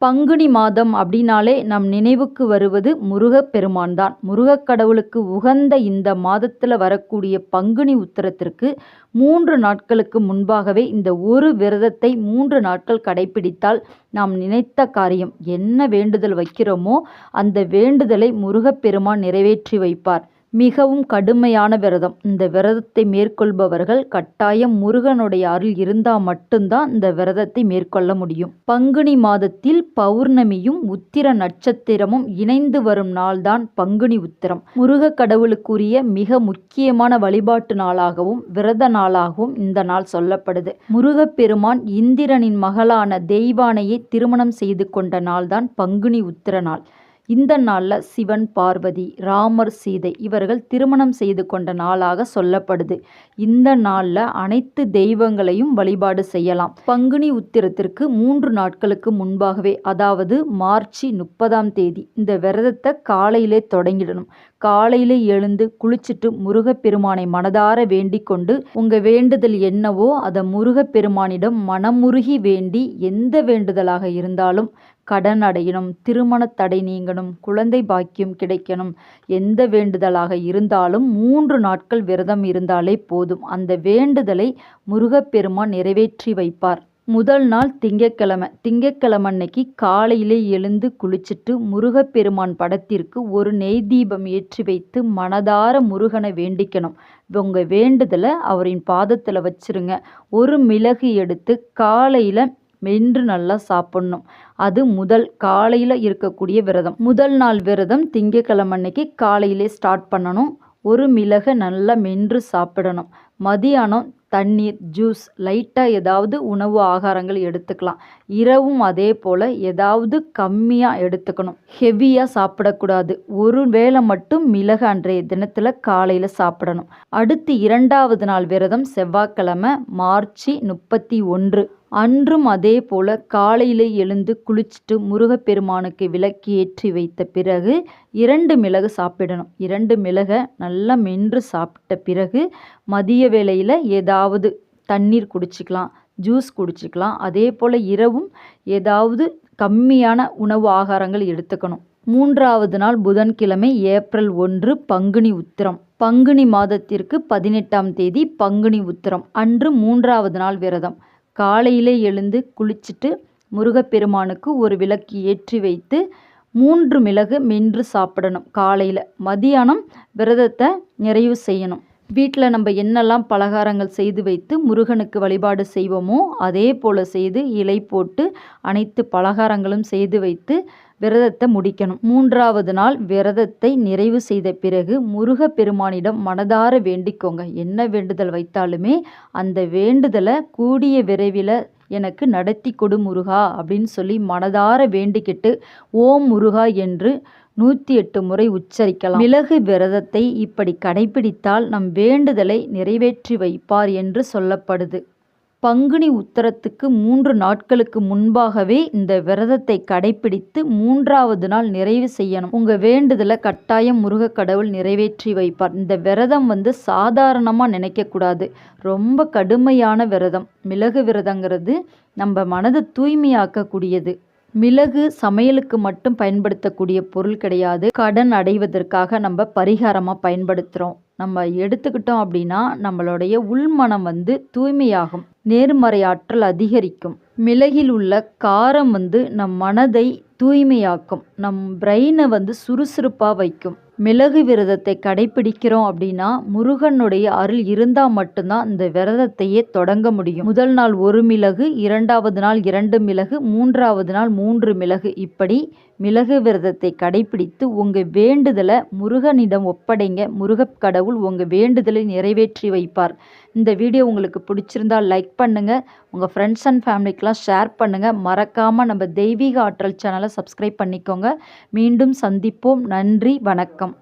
பங்குனி மாதம் அப்படின்னாலே நம் நினைவுக்கு வருவது முருகப்பெருமான் தான். முருகக் கடவுளுக்கு உகந்த இந்த மாதத்தில் வரக்கூடிய பங்குனி உத்திரத்திற்கு 3 நாட்களுக்கு முன்பாகவே இந்த ஒரு விரதத்தை 3 நாட்கள் கடைபிடித்தால் நாம் நினைத்த காரியம் என்ன வேண்டுதல் வைக்கிறோமோ அந்த வேண்டுதலை முருகப்பெருமான் நிறைவேற்றி வைப்பார். மிகவும் கடுமையான விரதம். இந்த விரதத்தை மேற்கொள்பவர்கள் கட்டாயம் முருகனுடைய அருள் இருந்தால் மட்டும்தான் இந்த விரதத்தை மேற்கொள்ள முடியும். பங்குனி மாதத்தில் பௌர்ணமியும் உத்திர நட்சத்திரமும் இணைந்து வரும் நாள்தான் பங்குனி உத்திரம். முருக கடவுளுக்குரிய மிக முக்கியமான வழிபாட்டு நாளாகவும் விரத நாளாகவும் இந்த நாள் சொல்லப்படுது. முருகப்பெருமான் இந்திரனின் மகளான தெய்வானையை திருமணம் செய்து கொண்ட நாள்தான் பங்குனி உத்திர நாள். இந்த நாளில் சிவன், பார்வதி, ராமர், சீதை இவர்கள் திருமணம் செய்து கொண்ட நாளாக சொல்லப்படுது. இந்த நாளில் அனைத்து தெய்வங்களையும் வழிபாடு செய்யலாம். பங்குனி உத்திரத்திற்கு 3 நாட்களுக்கு முன்பாகவே, அதாவது மார்ச் 30ஆம் தேதி இந்த விரதத்தை காலையிலே தொடங்கிடணும். காலையில் எழுந்து குளிச்சுட்டு முருகப்பெருமானை மனதார வேண்டிக் கொண்டு உங்கள் வேண்டுதல் என்னவோ அதை முருகப்பெருமானிடம் மனமுருகி வேண்டி, எந்த வேண்டுதலாக இருந்தாலும் கடன் அடையணும், திருமண தடை நீங்கணும், குழந்தை பாக்கியம் கிடைக்கணும், எந்த வேண்டுதலாக இருந்தாலும் 3 நாட்கள் விரதம் இருந்தாலே போதும். அந்த வேண்டுதலை முருகப்பெருமான் நிறைவேற்றி வைப்பார். முதல் நாள் திங்கட்கிழமை அன்னைக்கு காலையிலே எழுந்து குளிச்சுட்டு முருகப்பெருமான் படத்திற்கு ஒரு நெய் தீபம் ஏற்றி வைத்து மனதார முருகனை வேண்டிக்கணும். உங்கள் வேண்டுதலை அவரின் பாதத்தில் வச்சிருங்க. ஒரு மிளகு எடுத்து காலையில் மென்று நல்லா சாப்பிட்ணும். அது காலையில் இருக்கக்கூடிய விரதம். முதல் நாள் விரதம் திங்கட்கிழமை அன்னைக்கு காலையிலே ஸ்டார்ட் பண்ணணும். ஒரு மிளகை நல்லா மென்று சாப்பிடணும். மதியானம் தண்ணீர், ஜூஸ், லைட்டாக ஏதாவது உணவு ஆகாரங்கள் எடுத்துக்கலாம். இரவும் அதே போல் ஏதாவது கம்மியாக எடுத்துக்கணும். ஹெவியாக சாப்பிடக்கூடாது. ஒரு வேளை மட்டும் மிளகு அன்றைய தினத்தில் காலையில் சாப்பிடணும். அடுத்து 2வது நாள் விரதம் செவ்வாய்க்கிழமை மார்ச் 31. அன்றும் அதே போல் காலையில் எழுந்து குளிச்சுட்டு முருகப்பெருமானுக்கு விளக்கு ஏற்றி வைத்த பிறகு 2 மிளகு சாப்பிடணும். 2 மிளகை நல்லா மென்று சாப்பிட்ட பிறகு மதிய வேளையில் ஏதாவது தண்ணீர் குடிச்சிக்கலாம், ஜூஸ் குடிச்சிக்கலாம். அதே போல் இரவும் ஏதாவது கம்மியான உணவு ஆகாரங்கள் எடுத்துக்கணும். 3வது நாள் புதன்கிழமை ஏப்ரல் 1 பங்குனி உத்திரம். பங்குனி மாதத்திற்கு 18ஆம் தேதி பங்குனி உத்திரம் அன்று 3வது நாள் விரதம். காலையிலே எழுந்து குளிச்சுட்டு முருகப்பெருமானுக்கு ஒரு விளக்கு ஏற்றி வைத்து 3 மிளகு மென்று சாப்பிடணும் காலையில். மதியானம் விரதத்தை நிறைவு செய்யணும். வீட்டில் நம்ம என்னெல்லாம் பலகாரங்கள் செய்து வைத்து முருகனுக்கு வழிபாடு செய்வோமோ அதே போல் செய்து இலை போட்டு அனைத்து பலகாரங்களும் செய்து வைத்து விரதத்தை முடிக்கணும். 3வது நாள் விரதத்தை நிறைவு செய்த பிறகு முருகப்பெருமானிடம் மனதார வேண்டிக்கோங்க. என்ன வேண்டுதல் வைத்தாலுமே அந்த வேண்டுதலை கூடிய விரைவில் எனக்கு நடத்தி கொடு முருகா அப்படின்னு சொல்லி மனதார வேண்டிக்கிட்டு ஓம் முருகா என்று 108 முறை உச்சரிக்கலாம். மிளகு விரதத்தை இப்படி கடைபிடித்தால் நம் வேண்டுதலை நிறைவேற்றி வைப்பார் என்று சொல்லப்படுது. பங்குனி உத்திரத்துக்கு 3 நாட்களுக்கு முன்பாகவே இந்த விரதத்தை கடைபிடித்து 3வது நாள் நிறைவு செய்யணும். உங்கள் வேண்டுதலை கட்டாயம் முருக கடவுள் நிறைவேற்றி வைப்பார். இந்த விரதம் சாதாரணமாக நினைக்கக்கூடாது. ரொம்ப கடுமையான விரதம். மிளகு விரதங்கிறது நம்ம மனதை தூய்மையாக்கக்கூடியது. மிளகு சமையலுக்கு மட்டும் பயன்படுத்தக்கூடிய பொருள் கிடையாது. கடன் அடைவதற்காக நம்ம பரிகாரமாக பயன்படுத்துகிறோம். நம்ம எடுத்துக்கிட்டோம் அப்படின்னா நம்மளுடைய உள்மனம் தூய்மையாகும். நேர்மறை ஆற்றல் அதிகரிக்கும். மிளகில் உள்ள காரம் நம் மனதை தூய்மையாக்கும். நம் பிரெயினை சுறுசுறுப்பாக வைக்கும். மிளகு விரதத்தை கடைபிடிக்கிறோம் அப்படின்னா முருகனுடைய அருள் இருந்தால் மட்டும்தான் இந்த விரதத்தையே தொடங்க முடியும். முதல் நாள் 1 மிளகு, 2வது நாள் 2 மிளகு, 3வது நாள் 3 மிளகு. இப்படி மிளகு விரதத்தை கடைபிடித்து உங்கள் வேண்டுதலை முருகனிடம் ஒப்படைங்க. முருகக் கடவுள் உங்கள் வேண்டுதலை நிறைவேற்றி வைப்பார். இந்த வீடியோ உங்களுக்கு பிடிச்சிருந்தால் லைக் பண்ணுங்கள். உங்கள் ஃப்ரெண்ட்ஸ் அண்ட் ஃபேமிலிக்கெலாம் ஷேர் பண்ணுங்கள். மறக்காமல் நம்ம தெய்வீக ஆற்றல் சேனலை சப்ஸ்கிரைப் பண்ணிக்கோங்க. மீண்டும் சந்திப்போம். நன்றி, வணக்கம்.